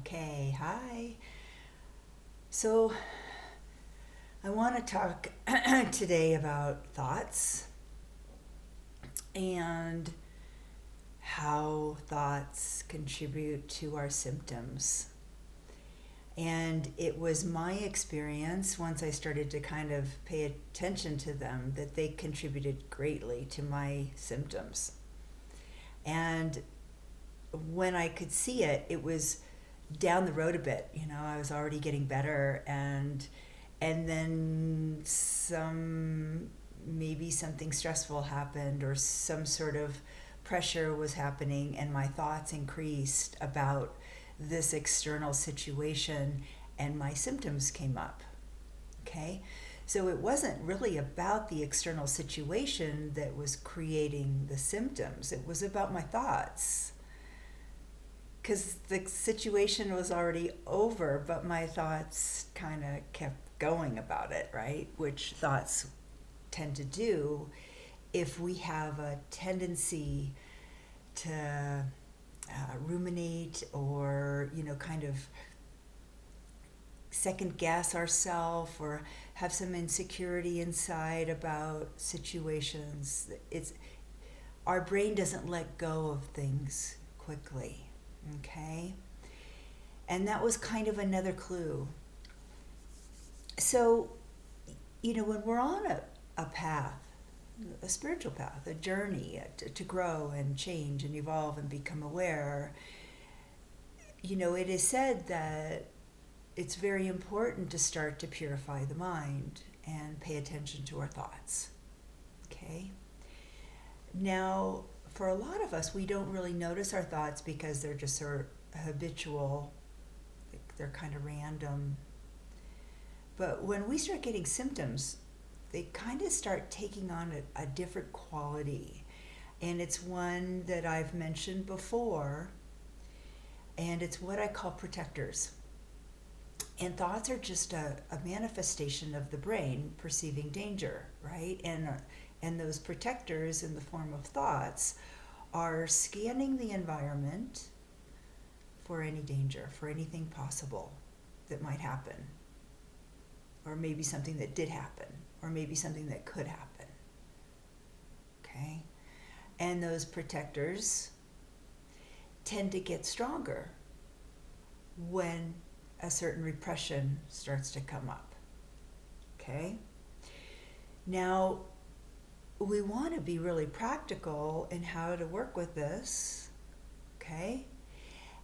Okay, hi. So, I want to talk today about thoughts and how thoughts contribute to our symptoms. And it was my experience once I started to kind of pay attention to them that they contributed greatly to my symptoms. And when I could see it, it was down the road a bit. I was already getting better, and then maybe something stressful happened, or some sort of pressure was happening, and my thoughts increased about this external situation, and my symptoms came up. Okay? So it wasn't really about the external situation that was creating the symptoms, it was about my thoughts. Because the situation was already over, but my thoughts kind of kept going about it, right? Which thoughts tend to do if we have a tendency to ruminate, or kind of second guess ourselves, or have some insecurity inside about situations. It's Our brain doesn't let go of things quickly. Okay? And that was kind of another clue. So, when we're on a path, a spiritual path, a journey to grow and change and evolve and become aware, it is said that it's very important to start to purify the mind and pay attention to our thoughts. Okay? Now, for a lot of us, we don't really notice our thoughts because they're just sort of habitual, like they're kind of random. But when we start getting symptoms, they kind of start taking on a different quality. And it's one that I've mentioned before, and it's what I call protectors. And thoughts are just a manifestation of the brain perceiving danger, right? And those protectors in the form of thoughts are scanning the environment for any danger, for anything possible that might happen, or maybe something that did happen, or maybe something that could happen. Okay? And those protectors tend to get stronger when a certain repression starts to come up. Okay? Now, we want to be really practical in how to work with this. Okay?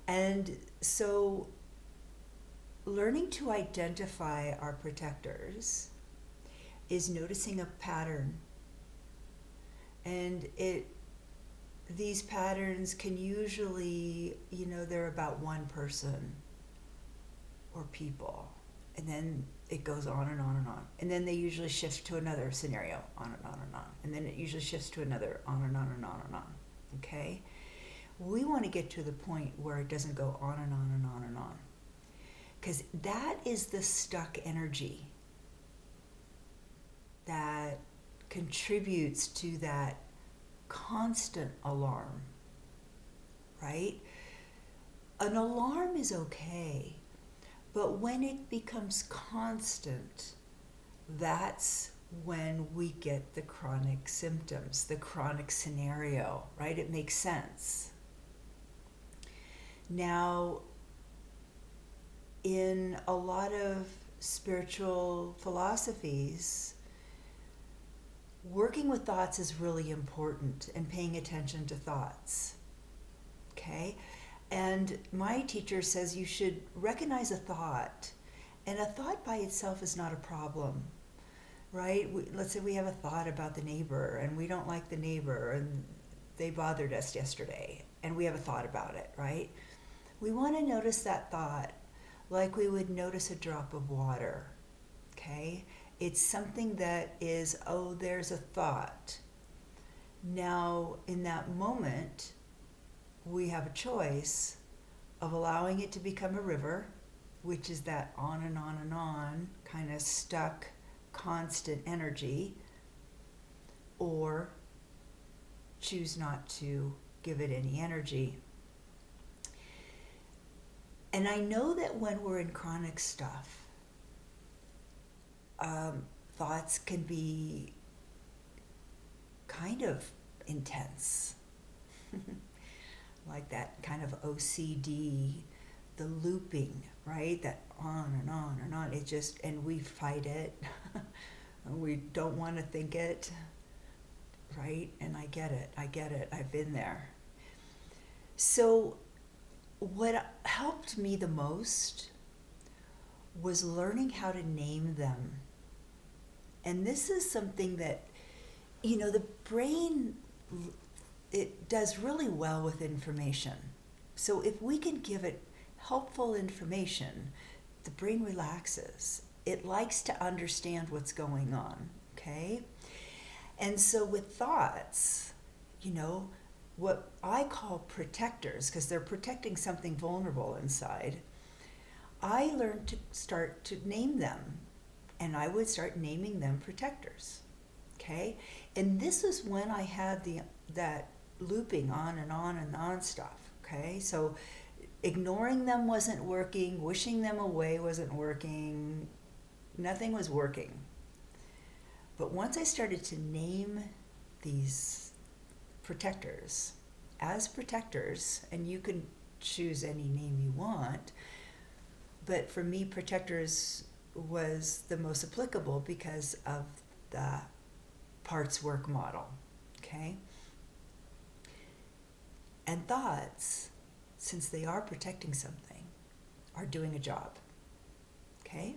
And so, learning to identify our protectors is noticing a pattern. And these patterns can usually, they're about one person or people. And then it goes on and on and on. And then they usually shift to another scenario, on and on and on. And then it usually shifts to another, on and on and on and on. Okay? We want to get to the point where it doesn't go on and on and on and on. Because that is the stuck energy that contributes to that constant alarm, right? An alarm is okay, but when it becomes constant, that's when we get the chronic symptoms, the chronic scenario, right? It makes sense. Now, in a lot of spiritual philosophies, working with thoughts is really important, and paying attention to thoughts. Okay? And my teacher says you should recognize a thought, and a thought by itself is not a problem, right? Let's say we have a thought about the neighbor, and we don't like the neighbor, and they bothered us yesterday, and we have a thought about it, right? We want to notice that thought like we would notice a drop of water. Okay? It's something that is, there's a thought. Now, in that moment, we have a choice of allowing it to become a river, which is that on and on kind of stuck, constant energy, or choose not to give it any energy. And I know that when we're in chronic stuff, thoughts can be kind of intense, like that kind of OCD, the looping, right? That on and on and on. It just, and we fight it. We don't want to think it, right? And I get it. I've been there. So, what helped me the most was learning how to name them. And this is something that, the brain, it does really well with information. So if we can give it helpful information, the brain relaxes. It likes to understand what's going on, okay? And so with thoughts, what I call protectors, because they're protecting something vulnerable inside, I learned to start to name them, and I would start naming them protectors, okay? And this is when I had that looping on and on and on stuff, okay? So ignoring them wasn't working, wishing them away wasn't working, nothing was working. But once I started to name these protectors as protectors, and you can choose any name you want, but for me, protectors was the most applicable because of the parts work model, okay? And thoughts, since they are protecting something, are doing a job, okay?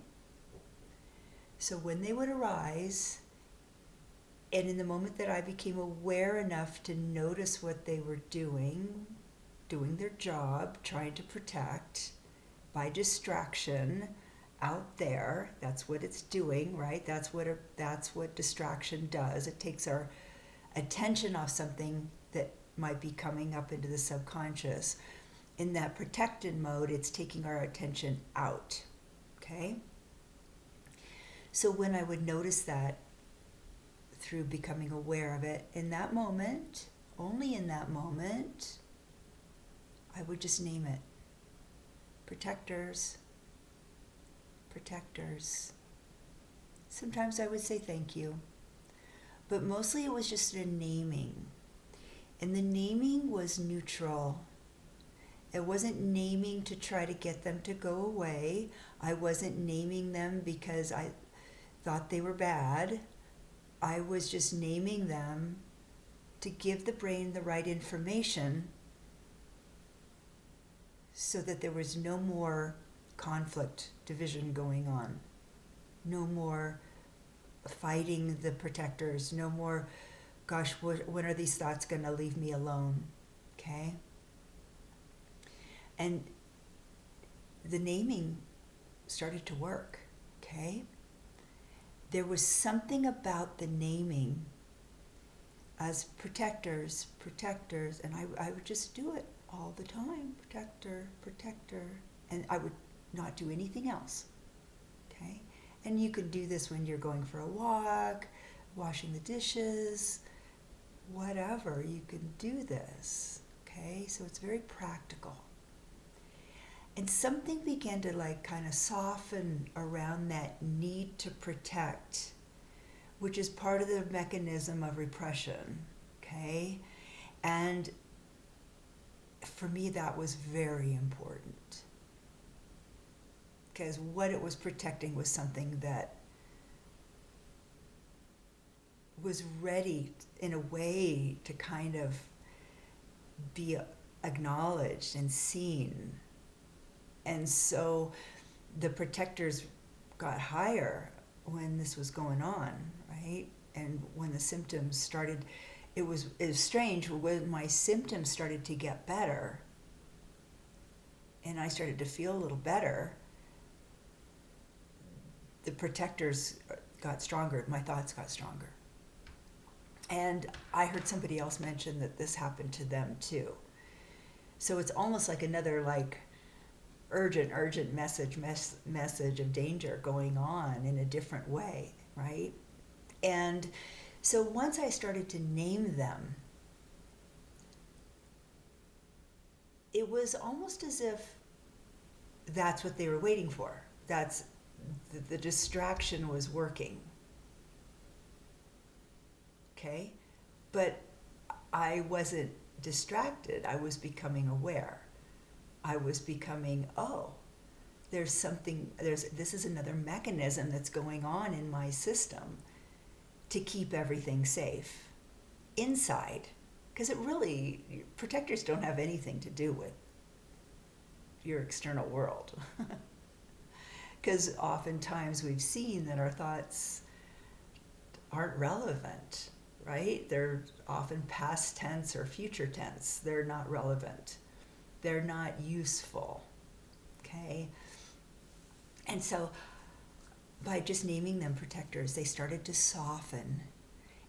So when they would arise, and in the moment that I became aware enough to notice what they were doing their job, trying to protect by distraction out there, that's what it's doing, right? That's what distraction does. It takes our attention off something that might be coming up into the subconscious. In that protected mode, it's taking our attention out, okay? So when I would notice that through becoming aware of it, in that moment, only in that moment, I would just name it. Protectors. Sometimes I would say thank you, but mostly it was just a naming. And the naming was neutral. It wasn't naming to try to get them to go away. I wasn't naming them because I thought they were bad. I was just naming them to give the brain the right information so that there was no more conflict, division going on. No more fighting the protectors. No more, gosh, when are these thoughts going to leave me alone? Okay? And the naming started to work, okay? There was something about the naming as protectors, and I would just do it all the time, protector, and I would not do anything else, okay? And you can do this when you're going for a walk, washing the dishes, whatever, you can do this, okay? So it's very practical. And something began to kind of soften around that need to protect, which is part of the mechanism of repression, okay? And for me, that was very important, because what it was protecting was something that was ready in a way to kind of be acknowledged and seen. And so the protectors got higher when this was going on, right? And when the symptoms started, it was strange. When my symptoms started to get better and I started to feel a little better, the protectors got stronger, my thoughts got stronger. And I heard somebody else mention that this happened to them too. So it's almost like another urgent message of danger going on in a different way, right? And so once I started to name them, it was almost as if that's what they were waiting for. That's the distraction was working. Okay? But I wasn't distracted. I was becoming aware. I was becoming, oh, this is another mechanism that's going on in my system to keep everything safe inside. Because protectors don't have anything to do with your external world. Because oftentimes we've seen that our thoughts aren't relevant, right? They're often past tense or future tense. They're not relevant. They're not useful, okay? And so by just naming them protectors, they started to soften,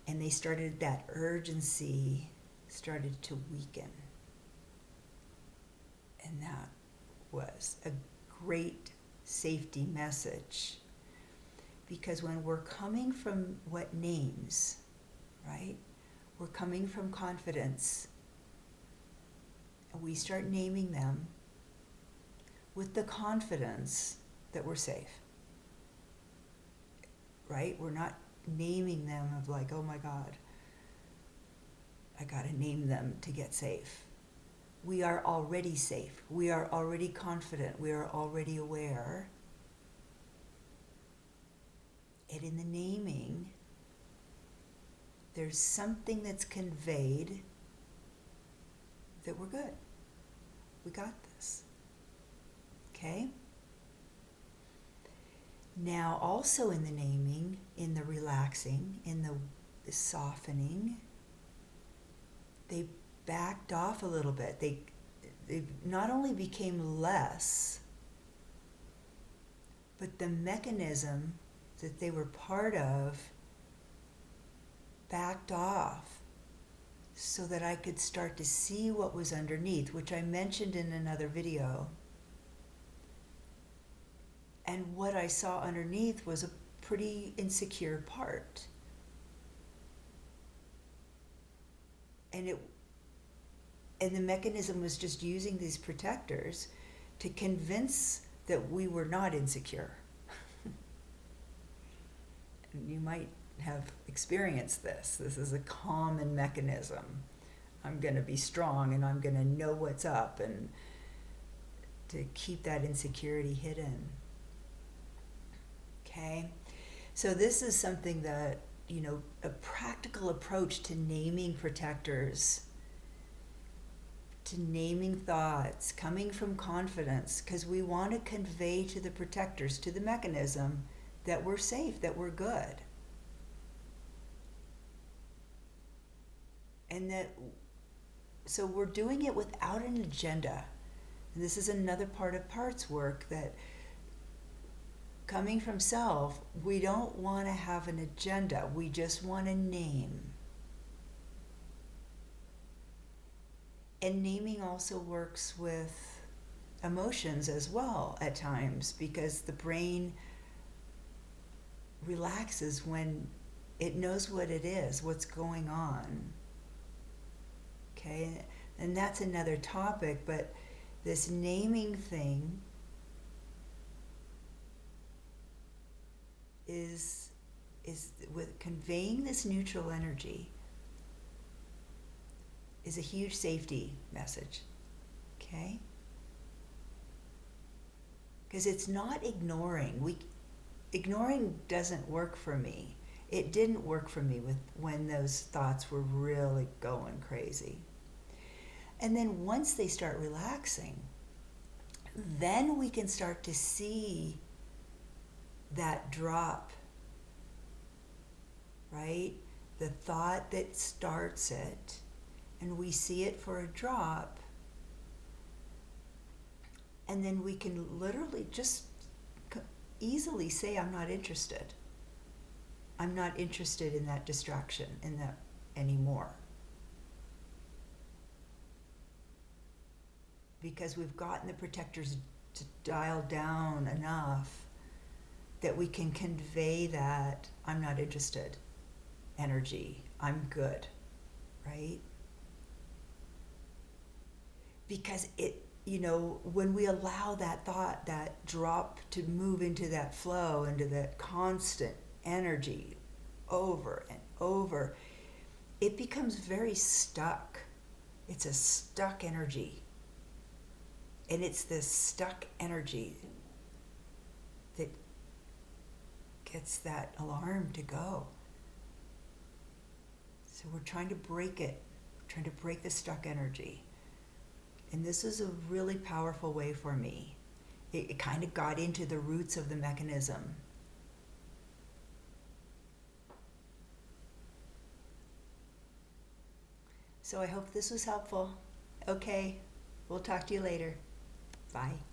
and that urgency started to weaken. And that was a great safety message, because when we're coming from what names, right? We're coming from confidence, and we start naming them with the confidence that we're safe, right? We're not naming them of like, oh my God, I gotta name them to get safe. We are already safe. We are already confident. We are already aware. And in the naming, there's something that's conveyed that we're good. We got this. Okay? Now, also in the naming, in the relaxing, in the softening, they backed off a little bit. They not only became less, but the mechanism that they were part of backed off so that I could start to see what was underneath, which I mentioned in another video. And what I saw underneath was a pretty insecure part. And the mechanism was just using these protectors to convince that we were not insecure. And you might have experienced this. This is a common mechanism. I'm going to be strong and I'm going to know what's up, and to keep that insecurity hidden. Okay? So this is something that, a practical approach to naming protectors, to naming thoughts, coming from confidence, because we want to convey to the protectors, to the mechanism, that we're safe, that we're good. And so we're doing it without an agenda. And this is another part of parts work, that coming from self, we don't want to have an agenda. We just want to name. And naming also works with emotions as well at times, because the brain relaxes when it knows what it is, what's going on. Okay? And that's another topic, but this naming thing is with conveying this neutral energy is a huge safety message. Okay? Because it's not ignoring. Ignoring doesn't work for me. It didn't work for me when those thoughts were really going crazy. And then once they start relaxing, then we can start to see that drop, right? The thought that starts it, and we see it for a drop, and then we can literally just easily say, I'm not interested. I'm not interested in that distraction, in that anymore. Because we've gotten the protectors to dial down enough that we can convey that I'm not interested energy. I'm good, right? Because when we allow that thought, that drop, to move into that flow, into that constant energy over and over, it becomes very stuck. It's a stuck energy. And it's this stuck energy that gets that alarm to go. So we're trying to break it, trying to break the stuck energy. And this is a really powerful way for me. It kind of got into the roots of the mechanism. So I hope this was helpful. Okay, we'll talk to you later. Bye.